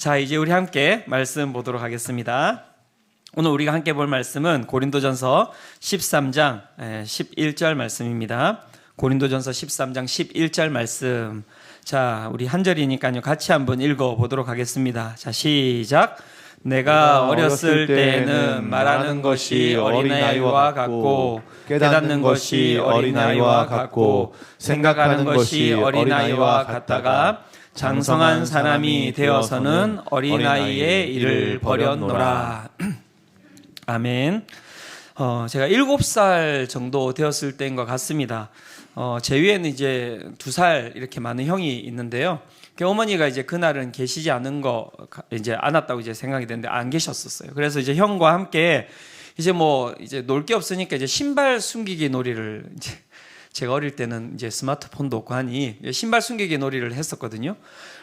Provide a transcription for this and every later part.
자, 이제 우리 함께 말씀 보도록 하겠습니다. 오늘 우리가 함께 볼 말씀은 고린도전서 13장 11절 말씀입니다. 고린도전서 13장 11절 말씀. 자, 우리 한 절이니까요. 같이 한번 읽어 보도록 하겠습니다. 자, 시작. 내가 어렸을 때에는 말하는 것이 어린아이와 같고 깨닫는 것이 어린아이와 같고 생각하는 것이 어린아이와 같다가 장성한 사람이 되어서는 어린아이의 일을 버렸노라. 아멘. 제가 7살 정도 되었을 때인 것 같습니다. 제 위에는 이제 2살 이렇게 많은 형이 있는데요. 어머니가 이제 그날은 계시지 않은 거 이제 않았다고 이제 생각이 됐는데 안 계셨었어요. 그래서 이제 형과 함께 이제 이제 놀 게 없으니까 이제 신발 숨기기 놀이를 이제 제가 어릴 때는 이제 스마트폰도 없고 하니 신발 숨기기 놀이를 했었거든요.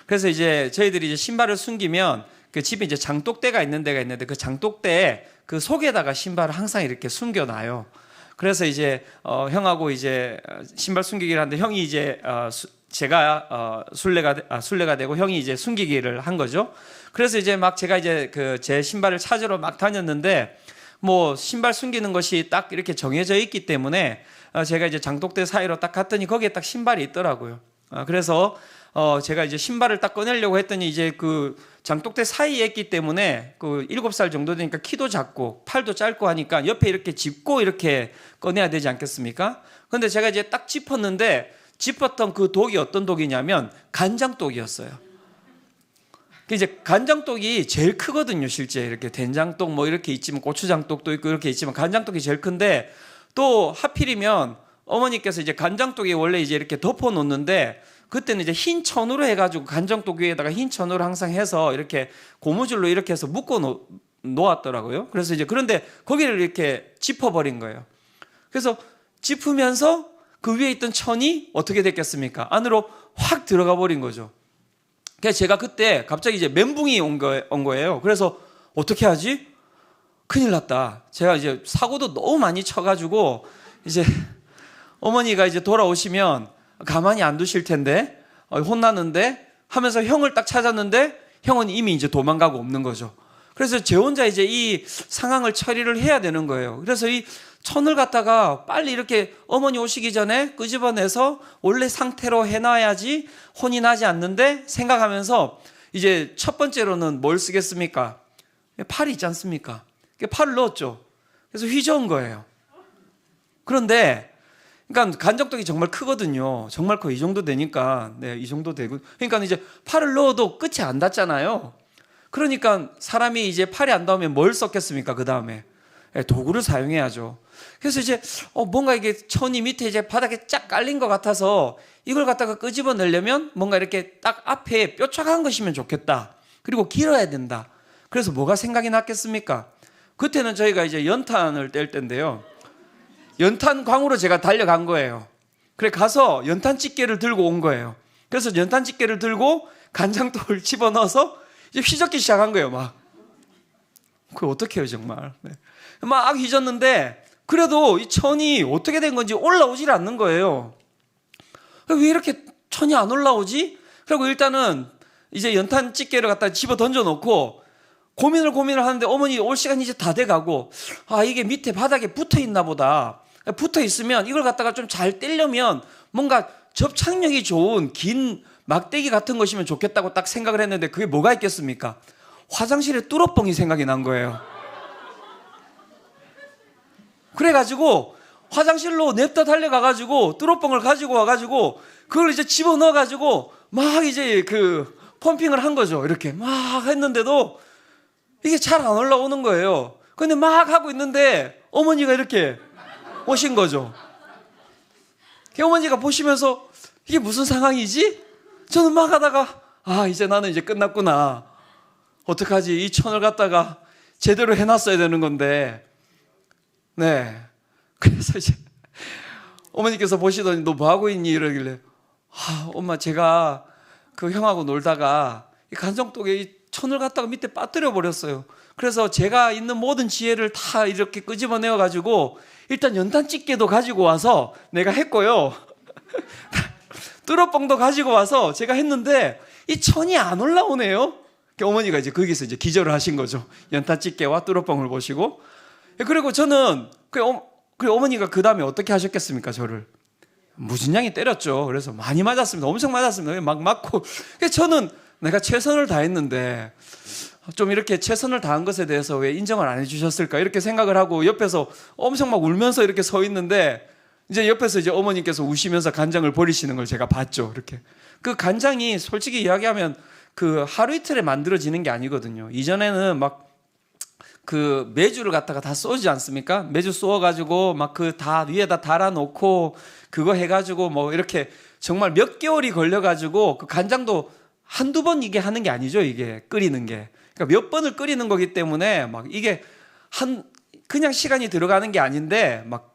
그래서 이제 저희들이 이제 신발을 숨기면 그 집에 이제 장독대가 있는 데가 있는데 그 장독대에 그 속에다가 신발을 항상 이렇게 숨겨놔요. 그래서 이제 형하고 이제 신발 숨기기를 하는데 형이 이제 제가 술래가 되고 형이 이제 숨기기를 한 거죠. 그래서 이제 막 제가 이제 그 제 신발을 찾으러 막 다녔는데 신발 숨기는 것이 딱 이렇게 정해져 있기 때문에 제가 이제 장독대 사이로 딱 갔더니 거기에 딱 신발이 있더라고요. 그래서 제가 이제 신발을 딱 꺼내려고 했더니 이제 그 장독대 사이에 있기 때문에 그 7살 정도 되니까 키도 작고 팔도 짧고 하니까 옆에 이렇게 짚고 이렇게 꺼내야 되지 않겠습니까? 근데 제가 이제 딱 짚었던 그 독이 어떤 독이냐면 간장독이었어요. 이제 간장독이 제일 크거든요, 실제. 이렇게 된장독 이렇게 있지만 고추장독도 있고 이렇게 있지만 간장독이 제일 큰데 또 하필이면 어머니께서 이제 간장독이 원래 이제 이렇게 덮어 놓는데 그때는 이제 흰 천으로 해가지고 간장독 위에다가 흰 천으로 항상 해서 이렇게 고무줄로 이렇게 해서 묶어 놓았더라고요. 그래서 이제 그런데 거기를 이렇게 짚어버린 거예요. 그래서 짚으면서 그 위에 있던 천이 어떻게 됐겠습니까? 안으로 확 들어가 버린 거죠. 그래서 제가 그때 갑자기 이제 멘붕이 온 거예요. 그래서 어떻게 하지? 큰일 났다. 제가 이제 사고도 너무 많이 쳐가지고 이제 어머니가 이제 돌아오시면 가만히 안 두실 텐데 혼나는데 하면서 형을 딱 찾았는데 형은 이미 이제 도망가고 없는 거죠. 그래서 제 혼자 이제 이 상황을 처리를 해야 되는 거예요. 그래서 이 천을 갖다가 빨리 이렇게 어머니 오시기 전에 끄집어내서 원래 상태로 해놔야지 혼이 나지 않는데 생각하면서 이제 첫 번째로는 뭘 쓰겠습니까? 팔이 있지 않습니까? 팔을 넣었죠. 그래서 휘저은 거예요. 그런데 그러니까 간장독이 정말 크거든요. 정말 커. 이 정도 되니까 이 정도 되고 그러니까 이제 팔을 넣어도 끝이 안 닿잖아요. 그러니까 사람이 이제 팔이 안 닿으면 뭘 썼겠습니까? 그 다음에 도구를 사용해야죠. 그래서 이제 뭔가 이게 천이 밑에 이제 바닥에 쫙 깔린 것 같아서 이걸 갖다가 끄집어내려면 뭔가 이렇게 딱 앞에 뾰족한 것이면 좋겠다. 그리고 길어야 된다. 그래서 뭐가 생각이 났겠습니까? 그때는 저희가 이제 연탄을 뗄 때인데요. 연탄광으로 제가 달려간 거예요. 그래 가서 연탄집게를 들고 온 거예요. 그래서 연탄집게를 들고 간장독을 집어넣어서 이제 휘젓기 시작한 거예요. 막 그걸 어떻게 해요 정말. 막 휘젓는데 그래도 이 천이 어떻게 된 건지 올라오질 않는 거예요. 왜 이렇게 천이 안 올라오지? 그리고 일단은 이제 연탄집게를 갖다 집어 던져놓고 고민을 하는데 어머니 올 시간이 이제 다 돼가고 이게 밑에 바닥에 붙어 있나 보다. 붙어 있으면 이걸 갖다가 좀 잘 떼려면 뭔가 접착력이 좋은 긴 막대기 같은 것이면 좋겠다고 딱 생각을 했는데 그게 뭐가 있겠습니까? 화장실에 뚫어뻥이 생각이 난 거예요. 그래가지고 화장실로 냅다 달려가가지고 뚫어뻥을 가지고 와가지고 그걸 이제 집어넣어가지고 막 이제 그 펌핑을 한 거죠. 이렇게 막 했는데도 이게 잘 안 올라오는 거예요. 근데 막 하고 있는데 어머니가 이렇게 오신 거죠. 어머니가 보시면서 이게 무슨 상황이지? 저는 막 하다가 이제 나는 이제 끝났구나. 어떡하지? 이 천을 갖다가 제대로 해놨어야 되는 건데. 네. 그래서 이제 어머니께서 보시더니 너 뭐 하고 있니? 이러길래 엄마 제가 그 형하고 놀다가 이 간장독에 이 천을 갖다가 밑에 빠뜨려 버렸어요. 그래서 제가 있는 모든 지혜를 다 이렇게 끄집어내어 가지고 일단 연탄집게도 가지고 와서 내가 했고요. 뚫어뻥도 가지고 와서 제가 했는데 이 천이 안 올라오네요. 어머니가 이제 거기서 이제 기절을 하신 거죠. 연탄집게와 뚜러뻥을 보시고. 그리고 저는 어머니가 그 다음에 어떻게 하셨겠습니까? 저를 무진장이 때렸죠. 그래서 많이 맞았습니다. 엄청 맞았습니다. 막 맞고. 그래서 저는 내가 최선을 다했는데 좀 이렇게 최선을 다한 것에 대해서 왜 인정을 안 해주셨을까 이렇게 생각을 하고 옆에서 엄청 막 울면서 이렇게 서 있는데 이제 옆에서 이제 어머니께서 우시면서 간장을 버리시는 걸 제가 봤죠. 이렇게 그 간장이 솔직히 이야기하면 그 하루 이틀에 만들어지는 게 아니거든요. 이전에는 막 그 메주를 갖다가 다 쏘지 않습니까? 메주 쏘아가지고 막 그 다 위에다 달아놓고 그거 해가지고 뭐 이렇게 정말 몇 개월이 걸려가지고 그 간장도 한두 번 이게 하는 게 아니죠. 이게 끓이는 게. 그러니까 몇 번을 끓이는 거기 때문에 막 이게 그냥 시간이 들어가는 게 아닌데 막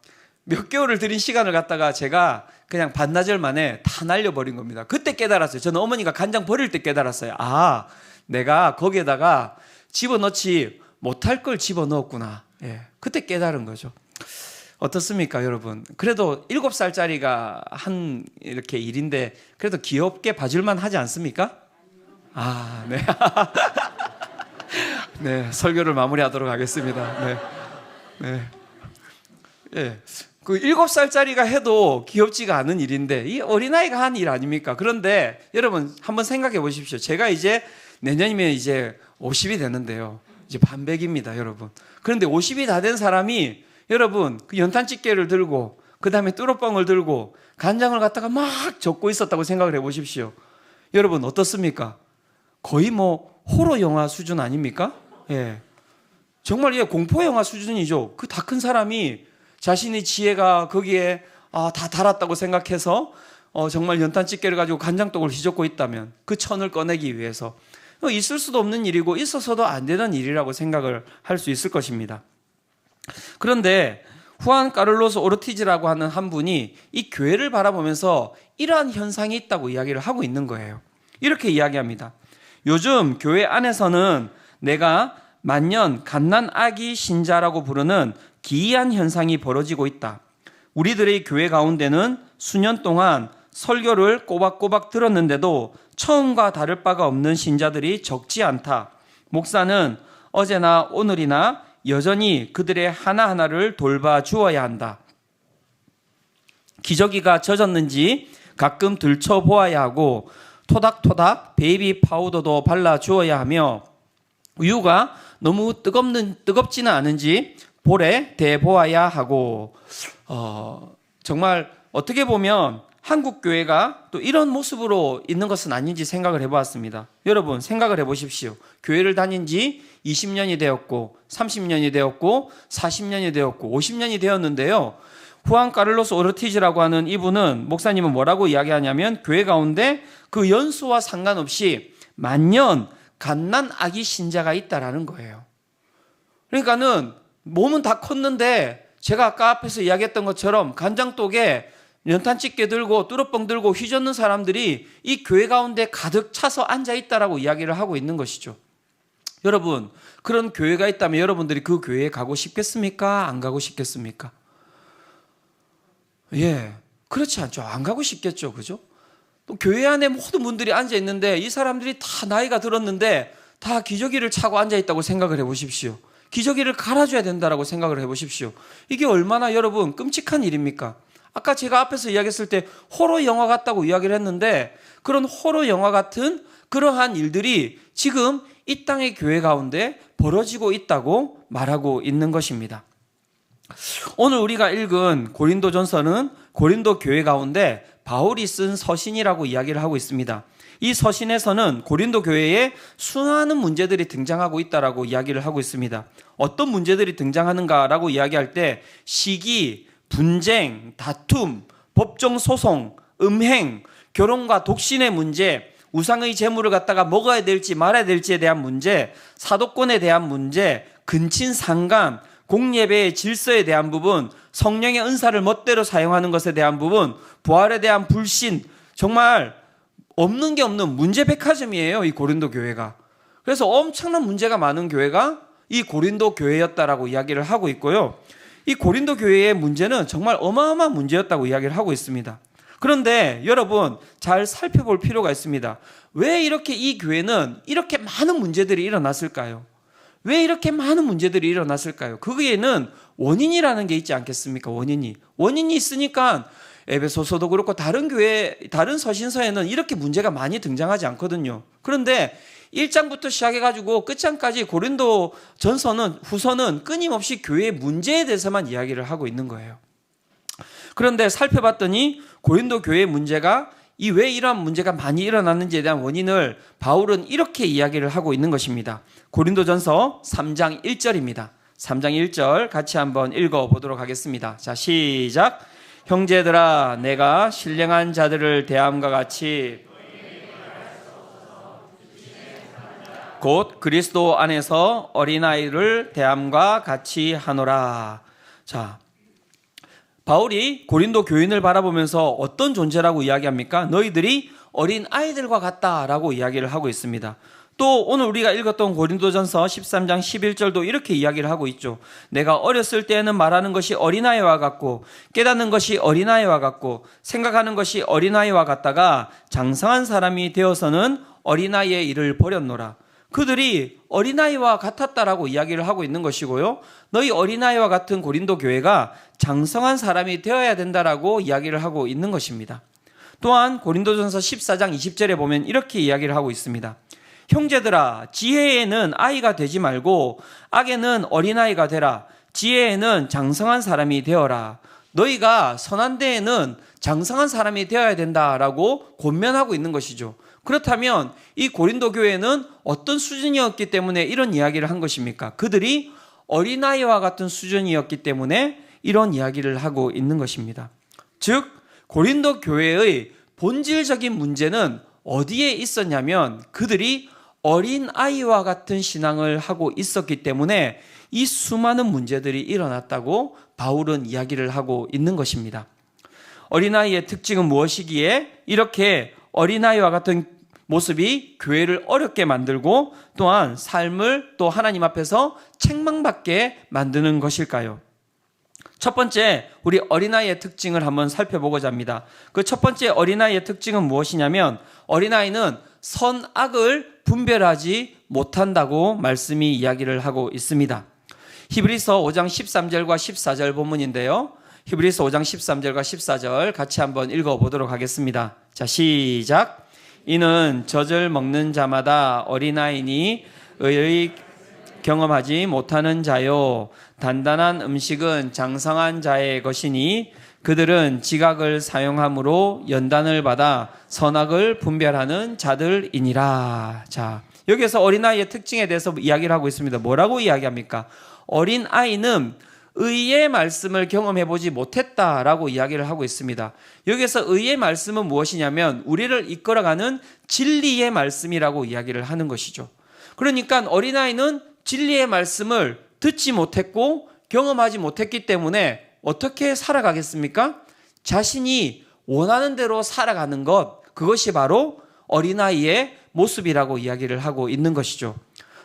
몇 개월을 들인 시간을 갖다가 제가 그냥 반나절 만에 다 날려버린 겁니다. 그때 깨달았어요. 저는 어머니가 간장 버릴 때 깨달았어요. 아, 내가 거기에다가 집어넣지 못할 걸 집어넣었구나. 예, 그때 깨달은 거죠. 어떻습니까, 여러분? 그래도 7살짜리가 한 이렇게 일인데 그래도 귀엽게 봐줄만 하지 않습니까? 아, 네. 네, 설교를 마무리하도록 하겠습니다. 네. 네. 예. 그 7살짜리가 해도 귀엽지가 않은 일인데 이 어린아이가 한 일 아닙니까? 그런데 여러분 한번 생각해 보십시오. 제가 이제 내년이면 이제 50이 되는데요. 이제 반백입니다, 여러분. 그런데 50이 다 된 사람이 여러분 그 연탄집게를 들고 그 다음에 뚜러뻥을 들고 간장을 갖다가 막 젓고 있었다고 생각을 해보십시오. 여러분 어떻습니까? 거의 뭐 호러 영화 수준 아닙니까? 예, 정말 예 공포 영화 수준이죠. 그 다 큰 사람이 자신의 지혜가 거기에 다 달았다고 생각해서 정말 연탄집게를 가지고 간장독을 휘젓고 있다면 그 천을 꺼내기 위해서 있을 수도 없는 일이고 있어서도 안 되는 일이라고 생각을 할 수 있을 것입니다. 그런데 후안 카를로스 오르티즈라고 하는 한 분이 이 교회를 바라보면서 이러한 현상이 있다고 이야기를 하고 있는 거예요. 이렇게 이야기합니다. 요즘 교회 안에서는 내가 만년 갓난 아기 신자라고 부르는 기이한 현상이 벌어지고 있다. 우리들의 교회 가운데는 수년 동안 설교를 꼬박꼬박 들었는데도 처음과 다를 바가 없는 신자들이 적지 않다. 목사는 어제나 오늘이나 여전히 그들의 하나하나를 돌봐주어야 한다. 기저귀가 젖었는지 가끔 들춰보아야 하고 토닥토닥 베이비 파우더도 발라주어야 하며 우유가 너무 뜨겁지는 않은지 볼에 대보아야 하고 정말 어떻게 보면 한국 교회가 또 이런 모습으로 있는 것은 아닌지 생각을 해보았습니다. 여러분 생각을 해보십시오. 교회를 다닌 지 20년이 되었고 30년이 되었고 40년이 되었고 50년이 되었는데요. 후안 카를로스 오르티즈라고 하는 이분은 목사님은 뭐라고 이야기하냐면 교회 가운데 그 연수와 상관없이 만년 갓난 아기 신자가 있다라는 거예요. 그러니까는 몸은 다 컸는데 제가 아까 앞에서 이야기했던 것처럼 간장독에 연탄집게 들고 뚜러뻥 들고 휘젓는 사람들이 이 교회 가운데 가득 차서 앉아있다라고 이야기를 하고 있는 것이죠. 여러분 그런 교회가 있다면 여러분들이 그 교회에 가고 싶겠습니까? 안 가고 싶겠습니까? 예, 그렇지 않죠. 안 가고 싶겠죠. 그죠? 또 교회 안에 모든 분들이 앉아있는데 이 사람들이 다 나이가 들었는데 다 기저귀를 차고 앉아있다고 생각을 해보십시오. 기저귀를 갈아줘야 된다라고 생각을 해보십시오. 이게 얼마나 여러분 끔찍한 일입니까? 아까 제가 앞에서 이야기했을 때 호러 영화 같다고 이야기를 했는데 그런 호러 영화 같은 그러한 일들이 지금 이 땅의 교회 가운데 벌어지고 있다고 말하고 있는 것입니다. 오늘 우리가 읽은 고린도전서는 고린도 교회 가운데 바울이 쓴 서신이라고 이야기를 하고 있습니다. 이 서신에서는 고린도 교회에 수많은 문제들이 등장하고 있다라고 이야기를 하고 있습니다. 어떤 문제들이 등장하는가라고 이야기할 때 시기, 분쟁, 다툼, 법정 소송, 음행, 결혼과 독신의 문제, 우상의 재물을 갖다가 먹어야 될지 말아야 될지에 대한 문제, 사도권에 대한 문제, 근친 상간, 공예배의 질서에 대한 부분, 성령의 은사를 멋대로 사용하는 것에 대한 부분, 부활에 대한 불신, 정말 없는 게 없는 문제 백화점이에요, 이 고린도 교회가. 그래서 엄청난 문제가 많은 교회가 이 고린도 교회였다라고 이야기를 하고 있고요. 이 고린도 교회의 문제는 정말 어마어마한 문제였다고 이야기를 하고 있습니다. 그런데 여러분 잘 살펴볼 필요가 있습니다. 왜 이렇게 이 교회는 이렇게 많은 문제들이 일어났을까요? 왜 이렇게 많은 문제들이 일어났을까요? 거기에는 원인이라는 게 있지 않겠습니까? 원인이 있으니까 에베소서도 그렇고 다른 교회, 다른 서신서에는 이렇게 문제가 많이 등장하지 않거든요. 그런데 1장부터 시작해가지고 끝장까지 고린도 후서는 끊임없이 교회의 문제에 대해서만 이야기를 하고 있는 거예요. 그런데 살펴봤더니 고린도 교회의 문제가 왜 이러한 문제가 많이 일어났는지에 대한 원인을 바울은 이렇게 이야기를 하고 있는 것입니다. 고린도전서 3장 1절입니다. 3장 1절 같이 한번 읽어보도록 하겠습니다. 자, 시작. 형제들아, 내가 신령한 자들을 대함과 같이 곧 그리스도 안에서 어린아이를 대함과 같이 하노라. 자, 바울이 고린도 교인을 바라보면서 어떤 존재라고 이야기합니까? 너희들이 어린 아이들과 같다라고 이야기를 하고 있습니다. 또 오늘 우리가 읽었던 고린도전서 13장 11절도 이렇게 이야기를 하고 있죠. 내가 어렸을 때에는 말하는 것이 어린아이와 같고 깨닫는 것이 어린아이와 같고 생각하는 것이 어린아이와 같다가 장성한 사람이 되어서는 어린아이의 일을 버렸노라. 그들이 어린아이와 같았다라고 이야기를 하고 있는 것이고요. 너희 어린아이와 같은 고린도 교회가 장성한 사람이 되어야 된다라고 이야기를 하고 있는 것입니다. 또한 고린도전서 14장 20절에 보면 이렇게 이야기를 하고 있습니다. 형제들아, 지혜에는 아이가 되지 말고 악에는 어린아이가 되라. 지혜에는 장성한 사람이 되어라. 너희가 선한 데에는 장성한 사람이 되어야 된다라고 권면하고 있는 것이죠. 그렇다면 이 고린도 교회는 어떤 수준이었기 때문에 이런 이야기를 한 것입니까? 그들이 어린아이와 같은 수준이었기 때문에 이런 이야기를 하고 있는 것입니다. 즉 고린도 교회의 본질적인 문제는 어디에 있었냐면 그들이 어린아이와 같은 신앙을 하고 있었기 때문에 이 수많은 문제들이 일어났다고 바울은 이야기를 하고 있는 것입니다. 어린아이의 특징은 무엇이기에 이렇게 어린아이와 같은 모습이 교회를 어렵게 만들고 또한 삶을 또 하나님 앞에서 책망받게 만드는 것일까요? 첫 번째, 우리 어린아이의 특징을 한번 살펴보고자 합니다. 그 첫 번째 어린아이의 특징은 무엇이냐면 어린아이는 선악을 분별하지 못한다고 말씀이 이야기를 하고 있습니다. 히브리서 5장 13절과 14절 본문인데요. 히브리서 5장 13절과 14절 같이 한번 읽어보도록 하겠습니다. 자, 시작. 이는 젖을 먹는 자마다 어린아이니 의의 경험하지 못하는 자요 단단한 음식은 장성한 자의 것이니 그들은 지각을 사용함으로 연단을 받아 선악을 분별하는 자들이니라. 자, 여기서 어린아이의 특징에 대해서 이야기를 하고 있습니다. 뭐라고 이야기합니까? 어린아이는 의의 말씀을 경험해보지 못했다라고 이야기를 하고 있습니다. 여기서 의의 말씀은 무엇이냐면 우리를 이끌어가는 진리의 말씀이라고 이야기를 하는 것이죠. 그러니까 어린아이는 진리의 말씀을 듣지 못했고 경험하지 못했기 때문에 어떻게 살아가겠습니까? 자신이 원하는 대로 살아가는 것, 그것이 바로 어린아이의 모습이라고 이야기를 하고 있는 것이죠.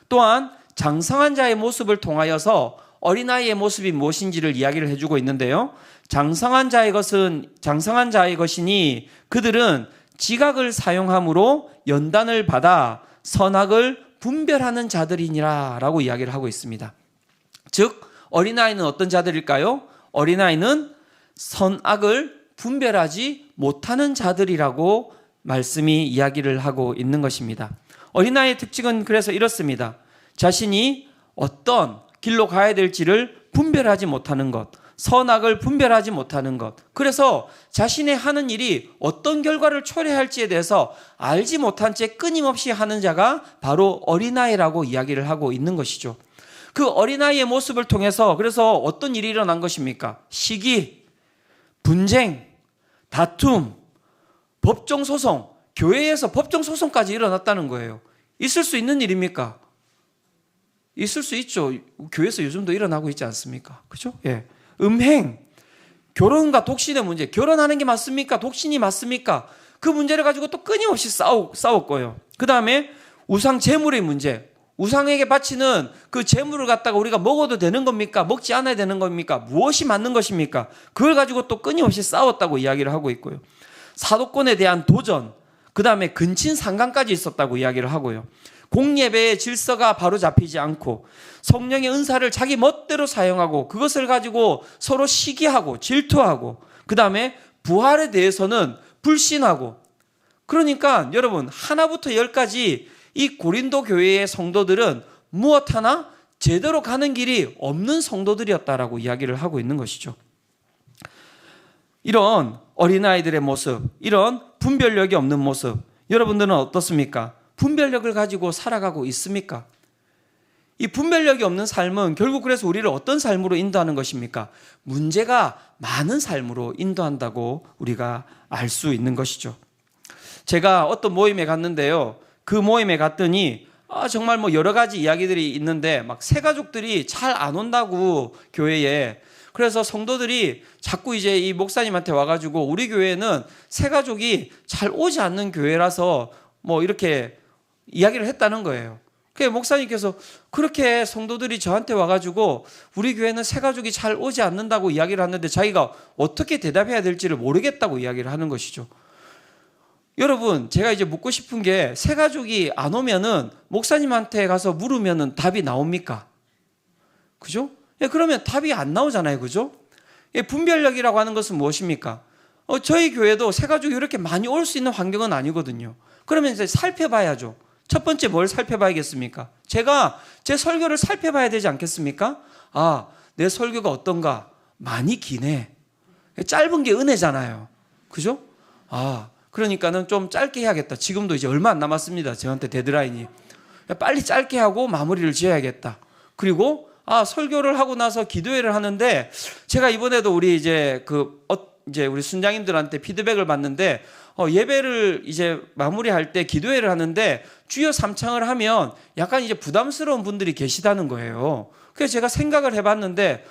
또한 장성한 자의 모습을 통하여서 어린아이의 모습이 무엇인지를 이야기를 해주고 있는데요. 장성한 자의 것이니 그들은 지각을 사용함으로 연단을 받아 선악을 분별하는 자들이니라 라고 이야기를 하고 있습니다. 즉 어린아이는 어떤 자들일까요? 어린아이는 선악을 분별하지 못하는 자들이라고 말씀이 이야기를 하고 있는 것입니다. 어린아이의 특징은 그래서 이렇습니다. 자신이 어떤 길로 가야 될지를 분별하지 못하는 것, 선악을 분별하지 못하는 것. 그래서 자신의 하는 일이 어떤 결과를 초래할지에 대해서 알지 못한 채 끊임없이 하는 자가 바로 어린아이라고 이야기를 하고 있는 것이죠. 그 어린아이의 모습을 통해서 그래서 어떤 일이 일어난 것입니까? 시기, 분쟁, 다툼, 법정소송, 교회에서 법정소송까지 일어났다는 거예요. 있을 수 있는 일입니까? 있을 수 있죠. 교회에서 요즘도 일어나고 있지 않습니까? 그죠? 예. 음행, 결혼과 독신의 문제, 결혼하는 게 맞습니까? 독신이 맞습니까? 그 문제를 가지고 또 끊임없이 싸웠고요. 그 다음에 우상 제물의 문제, 우상에게 바치는 그 제물을 갖다가 우리가 먹어도 되는 겁니까? 먹지 않아야 되는 겁니까? 무엇이 맞는 것입니까? 그걸 가지고 또 끊임없이 싸웠다고 이야기를 하고 있고요. 사도권에 대한 도전, 그 다음에 근친 상간까지 있었다고 이야기를 하고요. 공예배의 질서가 바로 잡히지 않고 성령의 은사를 자기 멋대로 사용하고 그것을 가지고 서로 시기하고 질투하고 그 다음에 부활에 대해서는 불신하고, 그러니까 여러분 하나부터 열까지 이 고린도 교회의 성도들은 무엇 하나 제대로 가는 길이 없는 성도들이었다라고 이야기를 하고 있는 것이죠. 이런 어린아이들의 모습, 이런 분별력이 없는 모습, 여러분들은 어떻습니까? 분별력을 가지고 살아가고 있습니까? 이 분별력이 없는 삶은 결국 그래서 우리를 어떤 삶으로 인도하는 것입니까? 문제가 많은 삶으로 인도한다고 우리가 알 수 있는 것이죠. 제가 어떤 모임에 갔는데요. 그 모임에 갔더니 정말 뭐 여러 가지 이야기들이 있는데 막 새가족들이 잘 안 온다고 교회에. 그래서 성도들이 자꾸 이제 이 목사님한테 와가지고 우리 교회는 새가족이 잘 오지 않는 교회라서 뭐 이렇게 이야기를 했다는 거예요. 그 목사님께서 그렇게 성도들이 저한테 와가지고 우리 교회는 새가족이 잘 오지 않는다고 이야기를 하는데 자기가 어떻게 대답해야 될지를 모르겠다고 이야기를 하는 것이죠. 여러분, 제가 이제 묻고 싶은 게 새가족이 안 오면은 목사님한테 가서 물으면은 답이 나옵니까? 그죠? 그러면 답이 안 나오잖아요. 그죠? 분별력이라고 하는 것은 무엇입니까? 저희 교회도 새가족이 이렇게 많이 올 수 있는 환경은 아니거든요. 그러면 이제 살펴봐야죠. 첫 번째 뭘 살펴봐야겠습니까? 제가 제 설교를 살펴봐야 되지 않겠습니까? 내 설교가 어떤가? 많이 기네. 짧은 게 은혜잖아요. 그죠? 그러니까는 좀 짧게 해야겠다. 지금도 이제 얼마 안 남았습니다. 저한테 데드라인이. 빨리 짧게 하고 마무리를 지어야겠다. 그리고 설교를 하고 나서 기도회를 하는데 제가 이번에도 우리 이제 우리 순장님들한테 피드백을 받는데 예배를 이제 마무리할 때 기도회를 하는데 주여 삼창을 하면 약간 이제 부담스러운 분들이 계시다는 거예요. 그래서 제가 생각을 해봤는데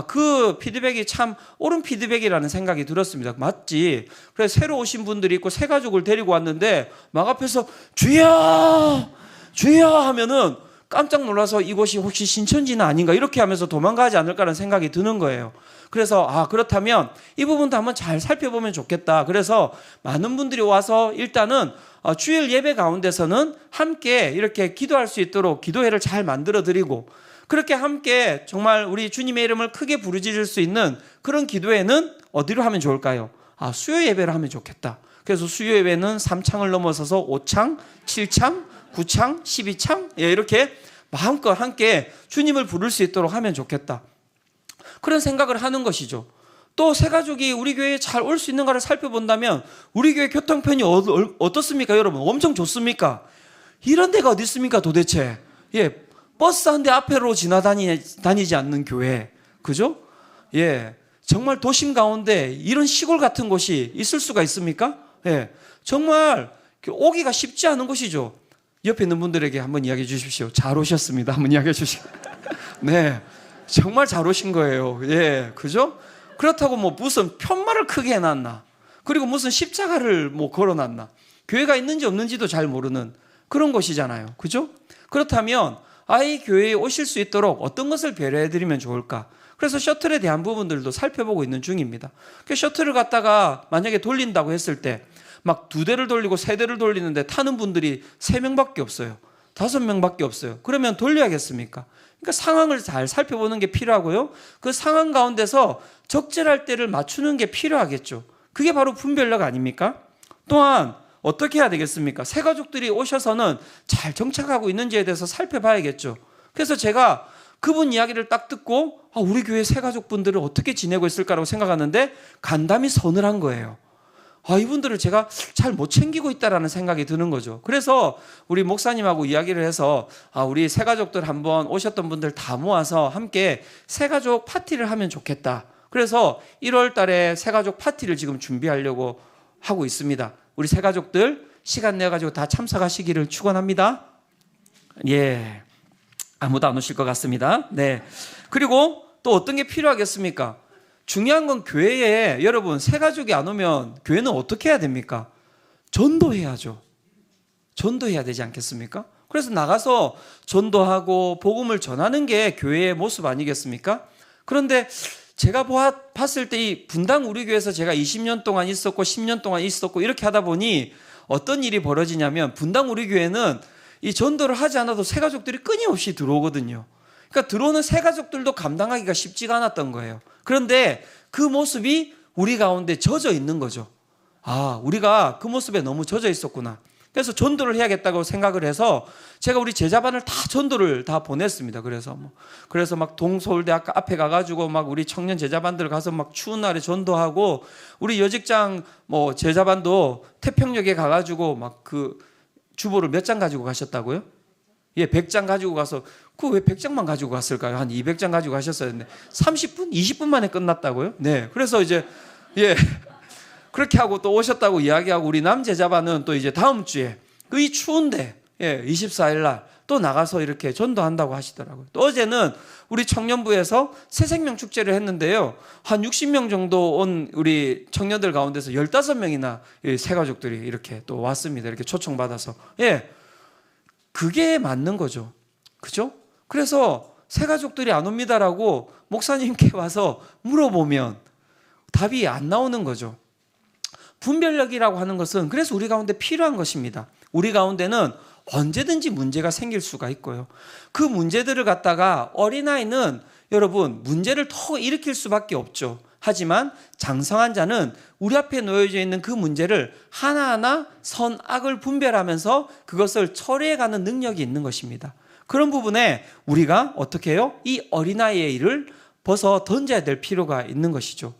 그 피드백이 참 옳은 피드백이라는 생각이 들었습니다. 맞지? 그래서 새로 오신 분들이 있고 새 가족을 데리고 왔는데 막 앞에서 주여 주여 하면은 깜짝 놀라서 이곳이 혹시 신천지는 아닌가 이렇게 하면서 도망가지 않을까라는 생각이 드는 거예요. 그래서 그렇다면 이 부분도 한번 잘 살펴보면 좋겠다. 그래서 많은 분들이 와서 일단은 주일 예배 가운데서는 함께 이렇게 기도할 수 있도록 기도회를 잘 만들어 드리고, 그렇게 함께 정말 우리 주님의 이름을 크게 부르짖을 수 있는 그런 기도회는 어디로 하면 좋을까요? 수요 예배를 하면 좋겠다. 그래서 수요 예배는 3창을 넘어서서 5창, 7창, 9창, 12창 이렇게 마음껏 함께 주님을 부를 수 있도록 하면 좋겠다. 그런 생각을 하는 것이죠. 또 새가족이 우리 교회에 잘 올 수 있는가를 살펴본다면 우리 교회 교통편이 어떻습니까? 여러분 엄청 좋습니까? 이런 데가 어디 있습니까 도대체? 버스 한 대 앞으로 지나다니지 않는 교회, 그죠? 정말 도심 가운데 이런 시골 같은 곳이 있을 수가 있습니까? 정말 오기가 쉽지 않은 곳이죠. 옆에 있는 분들에게 한번 이야기해 주십시오. 잘 오셨습니다. 한번 이야기해 주시고. 네. 정말 잘 오신 거예요. 그죠? 그렇다고 뭐 무슨 편말을 크게 해놨나? 그리고 무슨 십자가를 뭐 걸어놨나? 교회가 있는지 없는지도 잘 모르는 그런 곳이잖아요. 그죠? 그렇다면 이 교회에 오실 수 있도록 어떤 것을 배려해드리면 좋을까? 그래서 셔틀에 대한 부분들도 살펴보고 있는 중입니다. 그 셔틀을 갖다가 만약에 돌린다고 했을 때 막 2대를 돌리고 3대를 돌리는데 타는 분들이 3명밖에 없어요. 5명밖에 없어요. 그러면 돌려야겠습니까? 그러니까 상황을 잘 살펴보는 게 필요하고요. 그 상황 가운데서 적절할 때를 맞추는 게 필요하겠죠. 그게 바로 분별력 아닙니까? 또한 어떻게 해야 되겠습니까? 새 가족들이 오셔서는 잘 정착하고 있는지에 대해서 살펴봐야겠죠. 그래서 제가 그분 이야기를 딱 듣고 우리 교회 새 가족분들은 어떻게 지내고 있을까라고 생각하는데 간담이 서늘한 거예요. 이분들을 제가 잘 못 챙기고 있다라는 생각이 드는 거죠. 그래서 우리 목사님하고 이야기를 해서 우리 새가족들 한번 오셨던 분들 다 모아서 함께 새가족 파티를 하면 좋겠다. 그래서 1월 달에 새가족 파티를 지금 준비하려고 하고 있습니다. 우리 새가족들 시간 내가지고 다 참석하시기를 축원합니다. 아무도 안 오실 것 같습니다. 그리고 또 어떤 게 필요하겠습니까? 중요한 건 교회에 여러분 새가족이 안 오면 교회는 어떻게 해야 됩니까? 전도해야죠. 전도해야 되지 않겠습니까? 그래서 나가서 전도하고 복음을 전하는 게 교회의 모습 아니겠습니까? 그런데 제가 봤을 때 이 분당 우리 교회에서 제가 20년 동안 있었고 10년 동안 있었고 이렇게 하다 보니 어떤 일이 벌어지냐면 분당 우리 교회는 이 전도를 하지 않아도 새가족들이 끊임없이 들어오거든요. 그러니까 들어오는 새가족들도 감당하기가 쉽지가 않았던 거예요. 그런데 그 모습이 우리 가운데 젖어 있는 거죠. 아, 우리가 그 모습에 너무 젖어 있었구나. 그래서 전도를 해야겠다고 생각을 해서 제가 우리 제자반을 다 전도를 다 보냈습니다. 그래서 막 동서울대학교 앞에 가가지고 막 우리 청년 제자반들 가서 막 추운 날에 전도하고, 우리 여직장 뭐 제자반도 태평역에 가가지고 막 그 주보를 몇 장 가지고 가셨다고요? 예, 100장 가지고 가서, 그 왜 100장만 가지고 갔을까요? 한 200장 가지고 가셨어야 했는데 30분, 20분 만에 끝났다고요? 네, 그래서 이제 예. 그렇게 하고 또 오셨다고 이야기하고, 우리 남제자반은 또 이제 다음 주에 그 이 추운데 24일 날 또 나가서 이렇게 전도한다고 하시더라고요. 또 어제는 우리 청년부에서 새생명 축제를 했는데요. 한 60명 정도 온 우리 청년들 가운데서 15명이나 새가족들이 이렇게 또 왔습니다. 이렇게 초청받아서. 예. 그게 맞는 거죠. 그죠? 그래서 새가족들이 안 옵니다라고 목사님께 와서 물어보면 답이 안 나오는 거죠. 분별력이라고 하는 것은 그래서 우리 가운데 필요한 것입니다. 우리 가운데는 언제든지 문제가 생길 수가 있고요. 그 문제들을 갖다가 어린아이는 여러분 문제를 더 일으킬 수밖에 없죠. 하지만 장성한 자는 우리 앞에 놓여져 있는 그 문제를 하나하나 선악을 분별하면서 그것을 처리해가는 능력이 있는 것입니다. 그런 부분에 우리가 어떻게 해요? 이 어린아이의 일을 벗어 던져야 될 필요가 있는 것이죠.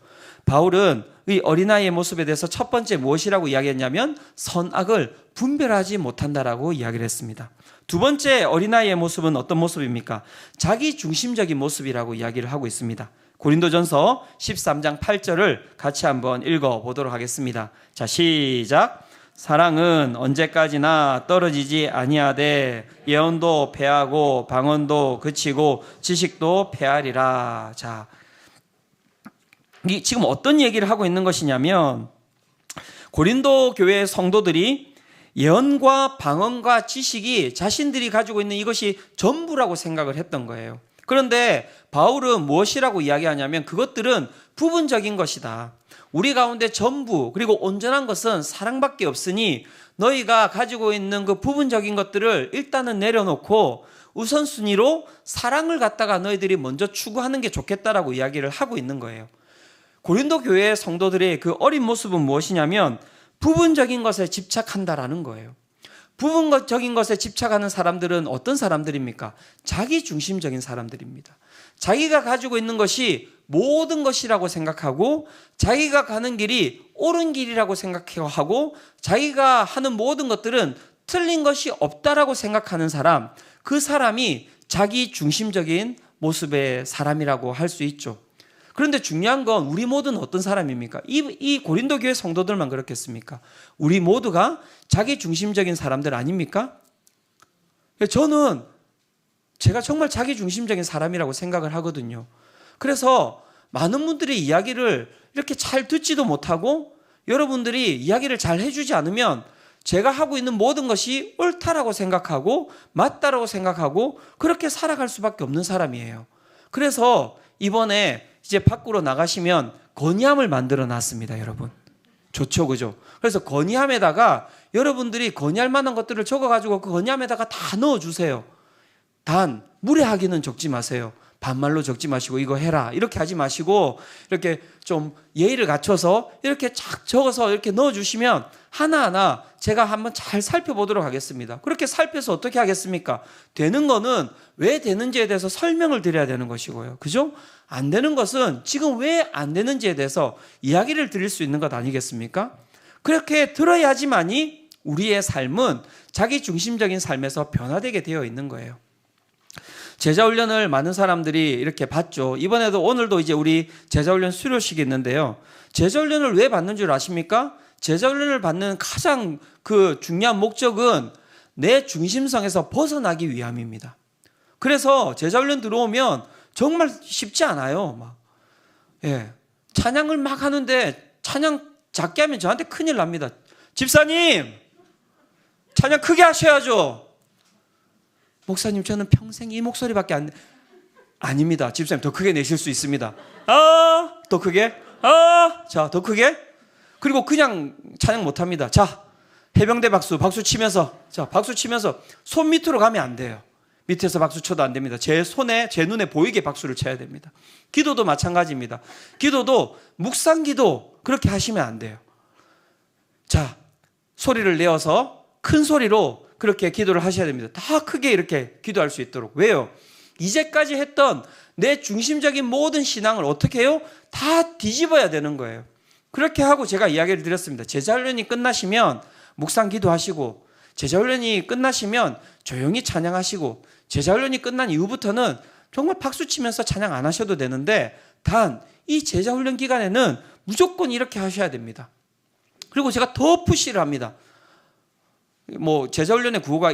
바울은 이 어린아이의 모습에 대해서 첫 번째 무엇이라고 이야기했냐면 선악을 분별하지 못한다라고 이야기를 했습니다. 두 번째 어린아이의 모습은 어떤 모습입니까? 자기 중심적인 모습이라고 이야기를 하고 있습니다. 고린도전서 13장 8절을 같이 한번 읽어보도록 하겠습니다. 자, 시작. 사랑은 언제까지나 떨어지지 아니하되 예언도 패하고 방언도 그치고 지식도 패하리라. 자, 지금 어떤 얘기를 하고 있는 것이냐면 고린도 교회의 성도들이 예언과 방언과 지식이 자신들이 가지고 있는 이것이 전부라고 생각을 했던 거예요. 그런데 바울은 무엇이라고 이야기하냐면 그것들은 부분적인 것이다. 우리 가운데 전부 그리고 온전한 것은 사랑밖에 없으니 너희가 가지고 있는 그 부분적인 것들을 일단은 내려놓고 우선순위로 사랑을 갖다가 너희들이 먼저 추구하는 게 좋겠다라고 이야기를 하고 있는 거예요. 고린도 교회의 성도들의 그 어린 모습은 무엇이냐면 부분적인 것에 집착한다라는 거예요. 부분적인 것에 집착하는 사람들은 어떤 사람들입니까? 자기 중심적인 사람들입니다. 자기가 가지고 있는 것이 모든 것이라고 생각하고 자기가 가는 길이 옳은 길이라고 생각하고 자기가 하는 모든 것들은 틀린 것이 없다라고 생각하는 사람, 그 사람이 자기 중심적인 모습의 사람이라고 할 수 있죠. 그런데 중요한 건 우리 모두는 어떤 사람입니까? 이 고린도 교회 성도들만 그렇겠습니까? 우리 모두가 자기 중심적인 사람들 아닙니까? 저는 제가 정말 자기 중심적인 사람이라고 생각을 하거든요. 그래서 많은 분들이 이야기를 이렇게 잘 듣지도 못하고 여러분들이 이야기를 잘 해주지 않으면 제가 하고 있는 모든 것이 옳다라고 생각하고 맞다라고 생각하고 그렇게 살아갈 수밖에 없는 사람이에요. 그래서 이번에 이제 밖으로 나가시면 건의함을 만들어 놨습니다, 여러분. 좋죠, 그죠? 그래서 건의함에다가 여러분들이 건의할 만한 것들을 적어가지고 그 건의함에다가 다 넣어주세요. 단, 무례하게는 적지 마세요. 반말로 적지 마시고 이거 해라 이렇게 하지 마시고 이렇게 좀 예의를 갖춰서 이렇게 쫙 적어서 이렇게 넣어주시면 하나하나 제가 한번 잘 살펴보도록 하겠습니다. 그렇게 살펴서 어떻게 하겠습니까? 되는 거는 왜 되는지에 대해서 설명을 드려야 되는 것이고요. 그죠? 안 되는 것은 지금 왜 안 되는지에 대해서 이야기를 드릴 수 있는 것 아니겠습니까? 그렇게 들어야지만이 우리의 삶은 자기 중심적인 삶에서 변화되게 되어 있는 거예요. 제자훈련을 많은 사람들이 이렇게 받죠. 이번에도 오늘도 이제 우리 제자훈련 수료식이 있는데요. 제자훈련을 왜 받는 줄 아십니까? 제자훈련을 받는 가장 그 중요한 목적은 내 중심성에서 벗어나기 위함입니다. 그래서 제자훈련 들어오면 정말 쉽지 않아요. 찬양을 막 하는데 찬양 작게 하면 저한테 큰일 납니다. 집사님, 찬양 크게 하셔야죠. 목사님, 저는 평생 이 목소리밖에 아닙니다. 집사님 더 크게 내실 수 있습니다. 더 크게. 자, 더 크게. 그리고 그냥 찬양 못합니다. 자, 해병대 박수 치면서, 자, 박수 치면서 손 밑으로 가면 안 돼요. 밑에서 박수 쳐도 안 됩니다. 제 눈에 보이게 박수를 쳐야 됩니다. 기도도 마찬가지입니다. 기도도 묵상 기도 그렇게 하시면 안 돼요. 자, 소리를 내어서 큰 소리로 그렇게 기도를 하셔야 됩니다. 다 크게 이렇게 기도할 수 있도록. 왜요? 이제까지 했던 내 중심적인 모든 신앙을 어떻게 해요? 다 뒤집어야 되는 거예요. 그렇게 하고 제가 이야기를 드렸습니다. 제자훈련이 끝나시면 묵상 기도하시고, 제자훈련이 끝나시면 조용히 찬양하시고, 제자훈련이 끝난 이후부터는 정말 박수 치면서 찬양 안 하셔도 되는데, 단 이 제자훈련 기간에는 무조건 이렇게 하셔야 됩니다. 그리고 제가 더 푸시를 합니다. 뭐 제자훈련의 구호가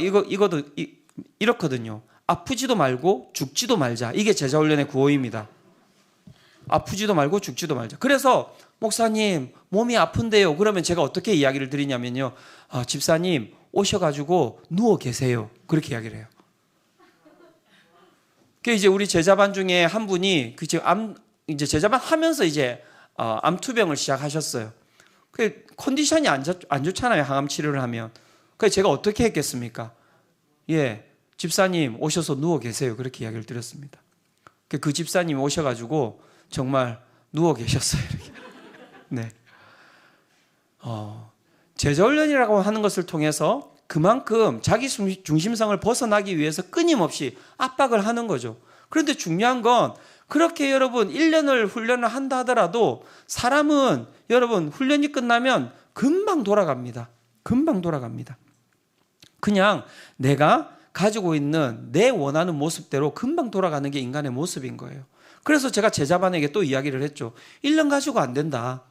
이렇거든요. 아프지도 말고 죽지도 말자. 이게 제자훈련의 구호입니다. 아프지도 말고 죽지도 말자. 그래서 목사님 몸이 아픈데요. 그러면 제가 어떻게 이야기를 드리냐면요. 집사님 오셔가지고 누워 계세요. 그렇게 이야기를 해요. 그 이제 우리 제자반 중에 한 분이 이제 제자반 하면서 이제 암투병을 시작하셨어요. 그 컨디션이 안 좋잖아요. 항암 치료를 하면. 그래서 제가 어떻게 했겠습니까? 예, 집사님 오셔서 누워 계세요. 그렇게 이야기를 드렸습니다. 그 집사님 오셔가지고 정말 누워 계셨어요. 이렇게. 네. 제자훈련이라고 하는 것을 통해서 그만큼 자기 중심성을 벗어나기 위해서 끊임없이 압박을 하는 거죠. 그런데 중요한 건 그렇게 여러분 1년을 훈련을 한다 하더라도 사람은 여러분 훈련이 끝나면 금방 돌아갑니다. 금방 돌아갑니다. 그냥 내가 가지고 있는 내 원하는 모습대로 금방 돌아가는 게 인간의 모습인 거예요. 그래서 제가 제자반에게 또 이야기를 했죠. 1년 가지고 안 된다.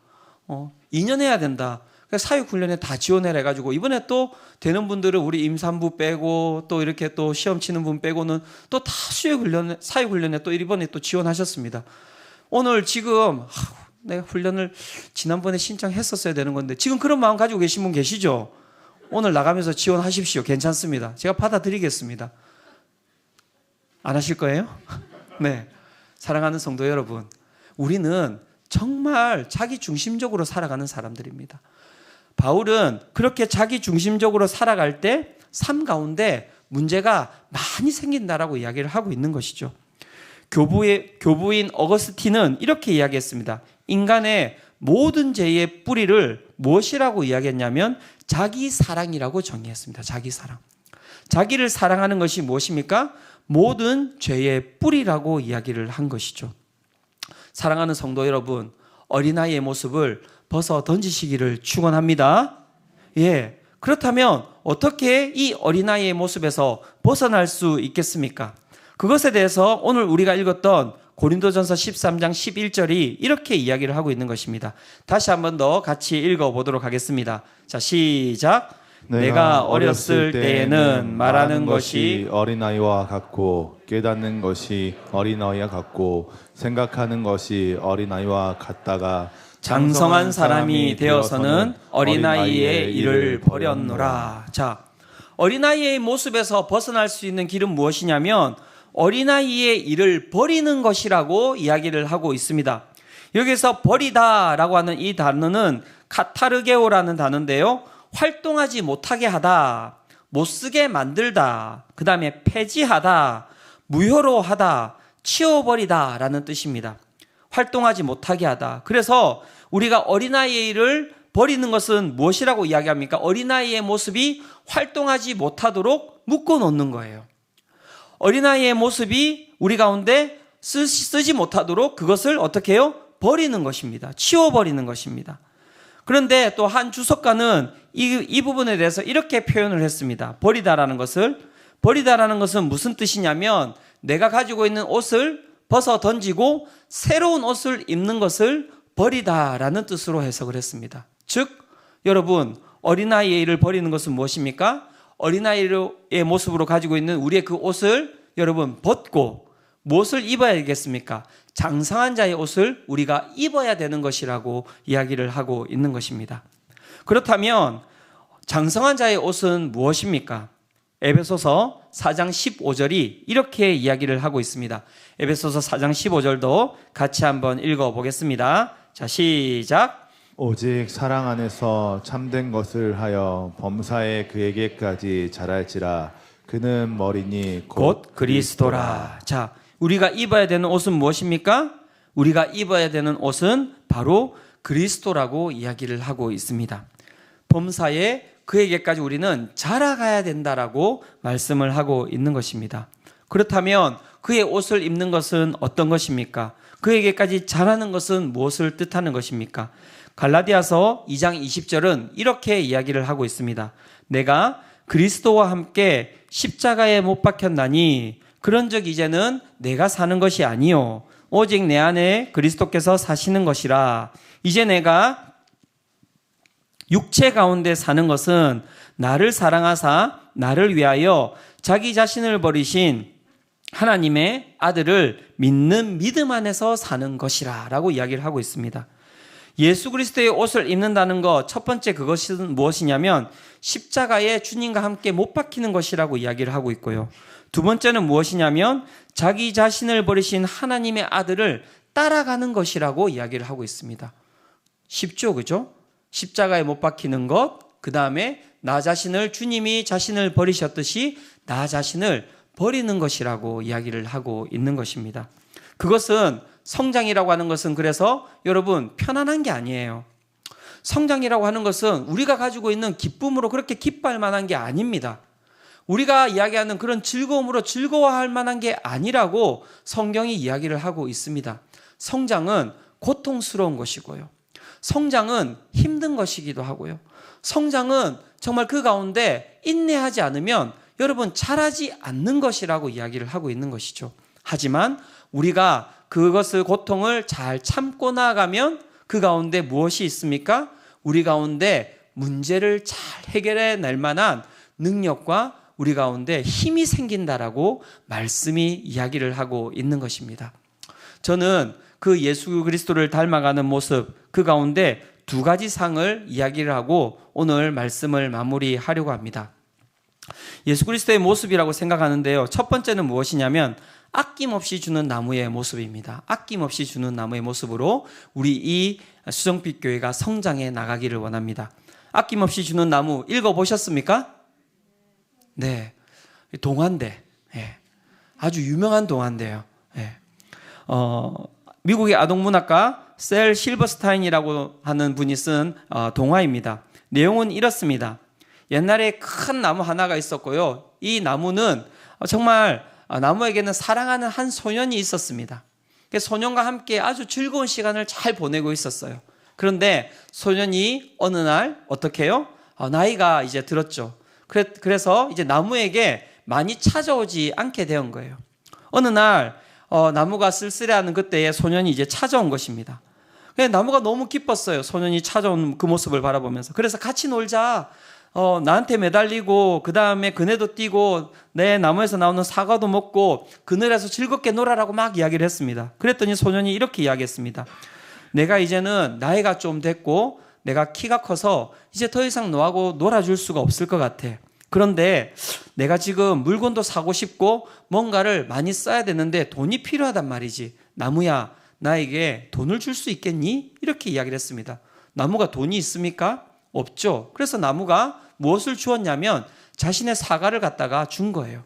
2년 해야 된다. 사육훈련에 다 지원해라 해가지고 이번에 또 되는 분들은 우리 임산부 빼고 또 이렇게 또 시험 치는 분 빼고는 또 다 사육훈련에 또 이번에 또 지원하셨습니다. 오늘 지금 내가 훈련을 지난번에 신청했었어야 되는 건데 지금 그런 마음 가지고 계신 분 계시죠? 오늘 나가면서 지원하십시오. 괜찮습니다. 제가 받아드리겠습니다. 안 하실 거예요? 네. 사랑하는 성도 여러분, 우리는 정말 자기 중심적으로 살아가는 사람들입니다. 바울은 그렇게 자기 중심적으로 살아갈 때 삶 가운데 문제가 많이 생긴다라고 이야기를 하고 있는 것이죠. 교부인 어거스틴은 이렇게 이야기했습니다. 인간의 모든 죄의 뿌리를 무엇이라고 이야기했냐면 자기 사랑이라고 정의했습니다. 자기 사랑. 자기를 사랑하는 것이 무엇입니까? 모든 죄의 뿌리라고 이야기를 한 것이죠. 사랑하는 성도 여러분, 어린아이의 모습을 벗어 던지시기를 축원합니다. 예. 그렇다면 어떻게 이 어린아이의 모습에서 벗어날 수 있겠습니까? 그것에 대해서 오늘 우리가 읽었던 고린도전서 13장 11절이 이렇게 이야기를 하고 있는 것입니다. 다시 한 번 더 같이 읽어보도록 하겠습니다. 자, 시작. 내가 어렸을 때에는 말하는 것이 어린아이와 같고 깨닫는 것이 어린아이와 같고 생각하는 것이 어린아이와 같다가 장성한 사람이 되어서는 어린아이의 일을 버렸노라. 자, 어린아이의 모습에서 벗어날 수 있는 길은 무엇이냐면 어린아이의 일을 버리는 것이라고 이야기를 하고 있습니다. 여기서 버리다라고 하는 이 단어는 카타르게오라는 단어인데요. 활동하지 못하게 하다, 못쓰게 만들다, 그 다음에 폐지하다, 무효로 하다, 치워버리다 라는 뜻입니다. 활동하지 못하게 하다. 그래서 우리가 어린아이의 일을 버리는 것은 무엇이라고 이야기합니까? 어린아이의 모습이 활동하지 못하도록 묶어놓는 거예요. 어린아이의 모습이 우리 가운데 쓰지 못하도록 그것을 어떻게 해요? 버리는 것입니다. 치워버리는 것입니다. 그런데 또 한 주석가는 이 부분에 대해서 이렇게 표현을 했습니다. 버리다라는 것은 무슨 뜻이냐면 내가 가지고 있는 옷을 벗어 던지고 새로운 옷을 입는 것을 버리다라는 뜻으로 해석을 했습니다. 즉 여러분 어린아이의 일을 버리는 것은 무엇입니까? 어린아이의 모습으로 가지고 있는 우리의 그 옷을 여러분 벗고 무엇을 입어야 되겠습니까? 장성한 자의 옷을 우리가 입어야 되는 것이라고 이야기를 하고 있는 것입니다. 그렇다면 장성한 자의 옷은 무엇입니까? 에베소서 4장 15절이 이렇게 이야기를 하고 있습니다. 에베소서 4장 15절도 같이 한번 읽어보겠습니다. 자, 시작. 오직 사랑 안에서 참된 것을 하여 범사에 그에게까지 자랄지라. 그는 머리니 곧 그리스도라. 자, 우리가 입어야 되는 옷은 무엇입니까? 우리가 입어야 되는 옷은 바로 그리스도라고 이야기를 하고 있습니다. 범사에 그에게까지 우리는 자라가야 된다라고 말씀을 하고 있는 것입니다. 그렇다면 그의 옷을 입는 것은 어떤 것입니까? 그에게까지 자라는 것은 무엇을 뜻하는 것입니까? 갈라디아서 2장 20절은 이렇게 이야기를 하고 있습니다. 내가 그리스도와 함께 십자가에 못 박혔나니 그런즉 이제는 내가 사는 것이 아니요 오직 내 안에 그리스도께서 사시는 것이라. 이제 내가 육체 가운데 사는 것은 나를 사랑하사 나를 위하여 자기 자신을 버리신 하나님의 아들을 믿는 믿음 안에서 사는 것이라 라고 이야기를 하고 있습니다. 예수 그리스도의 옷을 입는다는 것, 첫 번째 그것은 무엇이냐면 십자가에 주님과 함께 못 박히는 것이라고 이야기를 하고 있고요. 두 번째는 무엇이냐면 자기 자신을 버리신 하나님의 아들을 따라가는 것이라고 이야기를 하고 있습니다. 쉽죠, 그죠? 십자가에 못 박히는 것, 그 다음에 나 자신을 주님이 자신을 버리셨듯이 나 자신을 버리는 것이라고 이야기를 하고 있는 것입니다. 그것은 성장이라고 하는 것은 그래서 여러분 편안한 게 아니에요. 성장이라고 하는 것은 우리가 가지고 있는 기쁨으로 그렇게 기뻐할 만한 게 아닙니다. 우리가 이야기하는 그런 즐거움으로 즐거워할 만한 게 아니라고 성경이 이야기를 하고 있습니다. 성장은 고통스러운 것이고요. 성장은 힘든 것이기도 하고요. 성장은 정말 그 가운데 인내하지 않으면 여러분 자라지 않는 것이라고 이야기를 하고 있는 것이죠. 하지만 우리가 그것을 고통을 잘 참고 나아가면 그 가운데 무엇이 있습니까? 우리 가운데 문제를 잘 해결해 낼 만한 능력과 우리 가운데 힘이 생긴다라고 말씀이 이야기를 하고 있는 것입니다. 저는 그 예수 그리스도를 닮아가는 모습, 그 가운데 두 가지 상을 이야기를 하고 오늘 말씀을 마무리하려고 합니다. 예수 그리스도의 모습이라고 생각하는데요. 첫 번째는 무엇이냐면 아낌없이 주는 나무의 모습입니다. 아낌없이 주는 나무의 모습으로 우리 이 수정빛 교회가 성장해 나가기를 원합니다. 아낌없이 주는 나무 읽어보셨습니까? 네, 동화인데, 예. 아주 유명한 동화인데요. 예. 미국의 아동문학가 셀 실버스타인이라고 하는 분이 쓴 동화입니다. 내용은 이렇습니다. 옛날에 큰 나무 하나가 있었고요. 이 나무는 정말 나무에게는 사랑하는 한 소년이 있었습니다. 소년과 함께 아주 즐거운 시간을 잘 보내고 있었어요. 그런데 소년이 어느 날 어떻게 해요? 나이가 이제 들었죠. 그래서 이제 나무에게 많이 찾아오지 않게 된 거예요. 어느 날 나무가 쓸쓸해하는 그때에 소년이 이제 찾아온 것입니다. 나무가 너무 기뻤어요. 소년이 찾아온 그 모습을 바라보면서. 그래서 같이 놀자. 나한테 매달리고 그 다음에 그네도 뛰고 내 나무에서 나오는 사과도 먹고 그늘에서 즐겁게 놀아라고 막 이야기를 했습니다. 그랬더니 소년이 이렇게 이야기했습니다. 내가 이제는 나이가 좀 됐고 내가 키가 커서 이제 더 이상 너하고 놀아줄 수가 없을 것 같아. 그런데 내가 지금 물건도 사고 싶고 뭔가를 많이 써야 되는데 돈이 필요하단 말이지. 나무야, 나에게 돈을 줄 수 있겠니? 이렇게 이야기를 했습니다. 나무가 돈이 있습니까? 없죠. 그래서 나무가 무엇을 주었냐면 자신의 사과를 갖다가 준 거예요.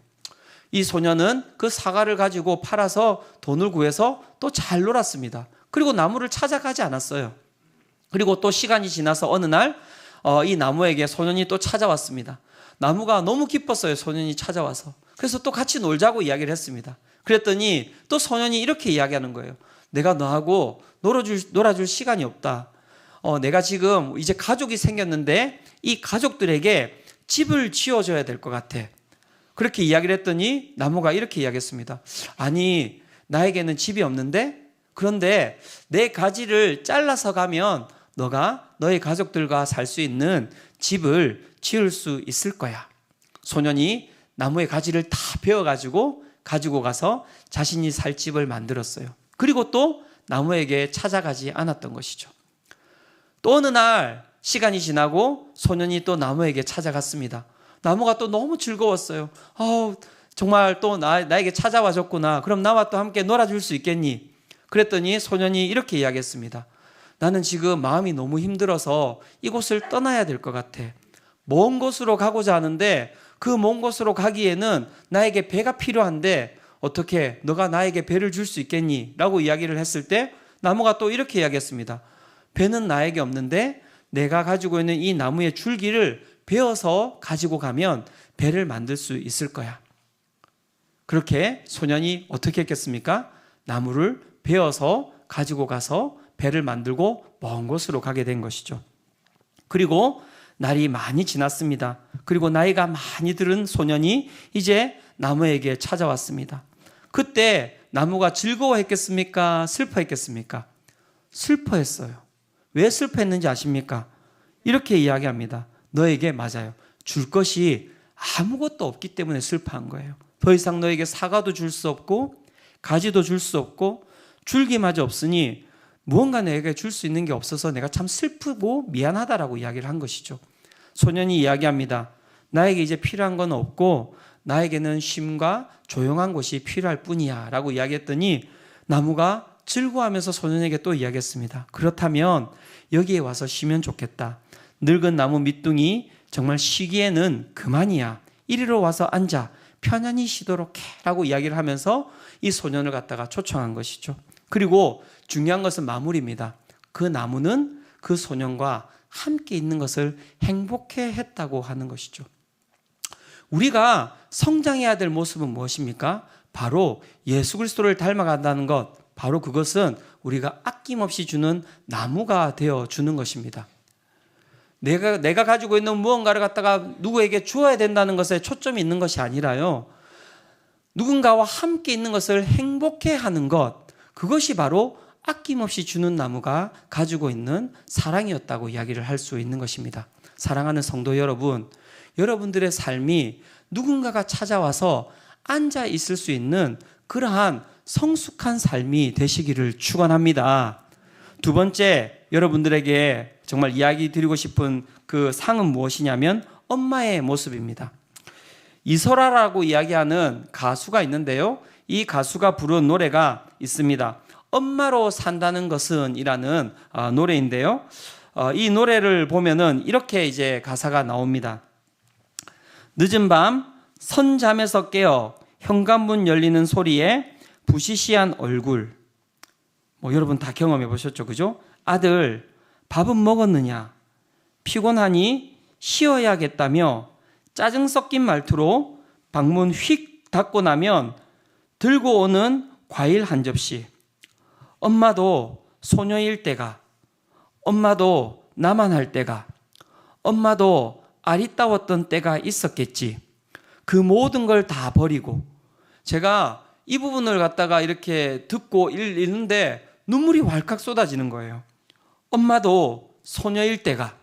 이 소년은 그 사과를 가지고 팔아서 돈을 구해서 또 잘 놀았습니다. 그리고 나무를 찾아가지 않았어요. 그리고 또 시간이 지나서 어느 날 이 나무에게 소년이 또 찾아왔습니다. 나무가 너무 기뻤어요. 소년이 찾아와서. 그래서 또 같이 놀자고 이야기를 했습니다. 그랬더니 또 소년이 이렇게 이야기하는 거예요. 내가 너하고 놀아줄 시간이 없다. 내가 지금 이제 가족이 생겼는데 이 가족들에게 집을 지어줘야 될 것 같아. 그렇게 이야기를 했더니 나무가 이렇게 이야기했습니다. 아니, 나에게는 집이 없는데? 그런데 내 가지를 잘라서 가면 너가 너의 가족들과 살 수 있는 집을 지을 수 있을 거야. 소년이 나무의 가지를 다 베어가지고 가지고 가서 자신이 살 집을 만들었어요. 그리고 또 나무에게 찾아가지 않았던 것이죠. 또 어느 날 시간이 지나고 소년이 또 나무에게 찾아갔습니다. 나무가 또 너무 즐거웠어요. 정말 또 나에게 찾아와 줬구나. 그럼 나와 또 함께 놀아줄 수 있겠니? 그랬더니 소년이 이렇게 이야기했습니다. 나는 지금 마음이 너무 힘들어서 이곳을 떠나야 될 것 같아. 먼 곳으로 가고자 하는데 그 먼 곳으로 가기에는 나에게 배가 필요한데 어떻게 너가 나에게 배를 줄 수 있겠니? 라고 이야기를 했을 때 나무가 또 이렇게 이야기했습니다. 배는 나에게 없는데 내가 가지고 있는 이 나무의 줄기를 베어서 가지고 가면 배를 만들 수 있을 거야. 그렇게 소년이 어떻게 했겠습니까? 나무를 베어서 가지고 가서 배를 만들고 먼 곳으로 가게 된 것이죠. 그리고 날이 많이 지났습니다. 그리고 나이가 많이 들은 소년이 이제 나무에게 찾아왔습니다. 그때 나무가 즐거워했겠습니까? 슬퍼했겠습니까? 슬퍼했어요. 왜 슬퍼했는지 아십니까? 이렇게 이야기합니다. 너에게 맞아요. 줄 것이 아무것도 없기 때문에 슬퍼한 거예요. 더 이상 너에게 사과도 줄 수 없고 가지도 줄 수 없고 줄기마저 없으니 무언가 내게 줄 수 있는 게 없어서 내가 참 슬프고 미안하다라고 이야기를 한 것이죠. 소년이 이야기합니다. 나에게 이제 필요한 건 없고 나에게는 쉼과 조용한 곳이 필요할 뿐이야 라고 이야기했더니 나무가 즐거워하면서 소년에게 또 이야기했습니다. 그렇다면 여기에 와서 쉬면 좋겠다. 늙은 나무 밑둥이 정말 쉬기에는 그만이야. 이리로 와서 앉아 편안히 쉬도록 해 라고 이야기를 하면서 이 소년을 갖다가 초청한 것이죠. 그리고 중요한 것은 마무리입니다. 그 나무는 그 소년과 함께 있는 것을 행복해 했다고 하는 것이죠. 우리가 성장해야 될 모습은 무엇입니까? 바로 예수 그리스도를 닮아간다는 것, 바로 그것은 우리가 아낌없이 주는 나무가 되어 주는 것입니다. 내가 가지고 있는 무언가를 갖다가 누구에게 주어야 된다는 것에 초점이 있는 것이 아니라요. 누군가와 함께 있는 것을 행복해 하는 것, 그것이 바로 아낌없이 주는 나무가 가지고 있는 사랑이었다고 이야기를 할 수 있는 것입니다. 사랑하는 성도 여러분, 여러분들의 삶이 누군가가 찾아와서 앉아 있을 수 있는 그러한 성숙한 삶이 되시기를 축원합니다. 두 번째, 여러분들에게 정말 이야기 드리고 싶은 그 상은 무엇이냐면 엄마의 모습입니다. 이소라라고 이야기하는 가수가 있는데요. 이 가수가 부른 노래가 있습니다. 엄마로 산다는 것은 이라는 노래인데요. 이 노래를 보면은 이렇게 이제 가사가 나옵니다. 늦은 밤 선잠에서 깨어 현관문 열리는 소리에 부시시한 얼굴. 여러분 다 경험해 보셨죠? 그죠? 아들, 밥은 먹었느냐? 피곤하니 쉬어야겠다며 짜증 섞인 말투로 방문 휙 닫고 나면 들고 오는 과일 한 접시. 엄마도 소녀일 때가, 엄마도 나만 할 때가, 엄마도 아리따웠던 때가 있었겠지. 그 모든 걸 다 버리고. 제가 이 부분을 갖다가 이렇게 듣고 읽는데 눈물이 왈칵 쏟아지는 거예요. 엄마도 소녀일 때가,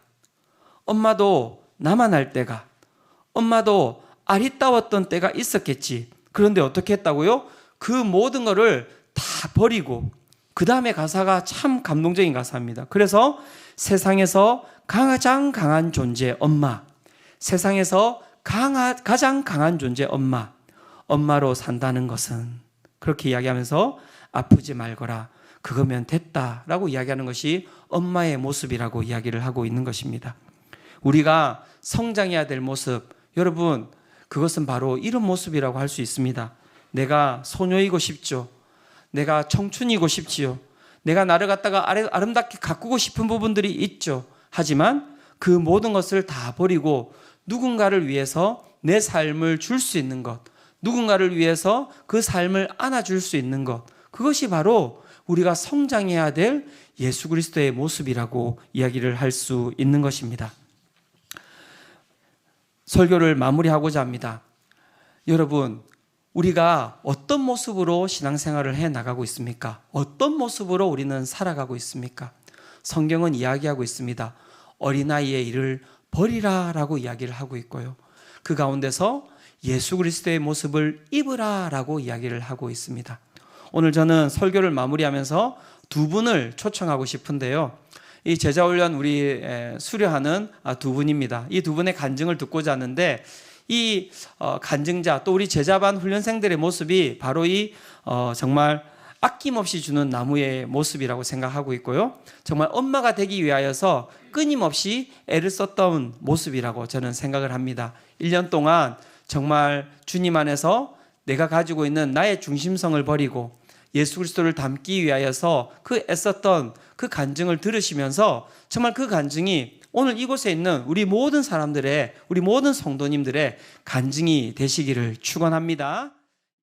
엄마도 나만 할 때가, 엄마도 아리따웠던 때가 있었겠지. 그런데 어떻게 했다고요? 그 모든 거를 다 버리고 그 다음에 가사가 참 감동적인 가사입니다. 그래서 세상에서 가장 강한 존재 엄마, 세상에서 가장 강한 존재 엄마, 엄마로 산다는 것은, 그렇게 이야기하면서 아프지 말거라, 그거면 됐다라고 이야기하는 것이 엄마의 모습이라고 이야기를 하고 있는 것입니다. 우리가 성장해야 될 모습, 여러분 그것은 바로 이런 모습이라고 할 수 있습니다. 내가 소녀이고 싶죠. 내가 청춘이고 싶지요. 내가 나를 갖다가 아름답게 가꾸고 싶은 부분들이 있죠. 하지만 그 모든 것을 다 버리고 누군가를 위해서 내 삶을 줄 수 있는 것, 누군가를 위해서 그 삶을 안아줄 수 있는 것, 그것이 바로 우리가 성장해야 될 예수 그리스도의 모습이라고 이야기를 할 수 있는 것입니다. 설교를 마무리하고자 합니다. 여러분, 우리가 어떤 모습으로 신앙생활을 해나가고 있습니까? 어떤 모습으로 우리는 살아가고 있습니까? 성경은 이야기하고 있습니다. 어린아이의 일을 버리라 라고 이야기를 하고 있고요. 그 가운데서 예수 그리스도의 모습을 입으라 라고 이야기를 하고 있습니다. 오늘 저는 설교를 마무리하면서 두 분을 초청하고 싶은데요. 이 제자훈련 우리 수료하는 두 분입니다. 이 두 분의 간증을 듣고자 하는데 이 간증자 또 우리 제자반 훈련생들의 모습이 바로 이 정말 아낌없이 주는 나무의 모습이라고 생각하고 있고요. 정말 엄마가 되기 위하여서 끊임없이 애를 썼던 모습이라고 저는 생각을 합니다. 1년 동안 정말 주님 안에서 내가 가지고 있는 나의 중심성을 버리고 예수 그리스도를 닮기 위하여서 그 애썼던 그 간증을 들으시면서 정말 그 간증이 오늘 이곳에 있는 우리 모든 사람들의, 우리 모든 성도님들의 간증이 되시기를 축원합니다.